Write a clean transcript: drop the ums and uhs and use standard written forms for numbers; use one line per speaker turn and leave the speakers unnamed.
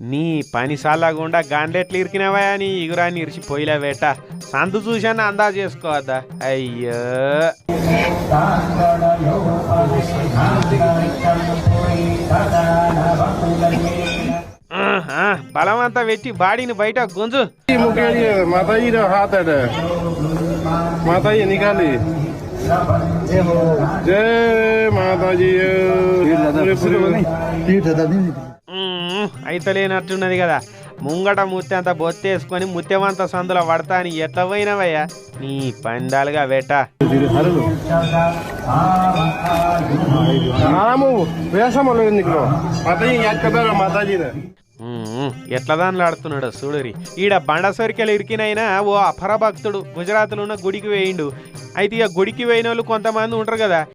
నీ పని సాలాగుండా గాండ్లెట్లు ఇరికినవా నీ ఇగురాన్ని ఇరిచి పోయిలా వేట సందు చూశాను అందా చేసుకోవద్దా అయ్యో బలమంతా పెట్టి బాడీని బయట గుంజు
మాతాజీ నికాలి జయ మాతాజీ
అయితలేనట్టున్నది కదా ముంగట ముత్తే అంత బొత్తేసుకొని ముత్యమంత సందులో పడతా అని ఎట్లా పోయినవయ్యా నీ పందాలుగా వేట ఎట్లా దానిలో ఆడుతున్నాడు చూడురి ఈడ బండ సరికెలు ఇరికినైనా ఓ అపరభక్తుడు గుజరాత్లో ఉన్న గుడికి వేయిండు అయితే ఇక గుడికి వేయిన వాళ్ళు కొంతమంది ఉంటారు కదా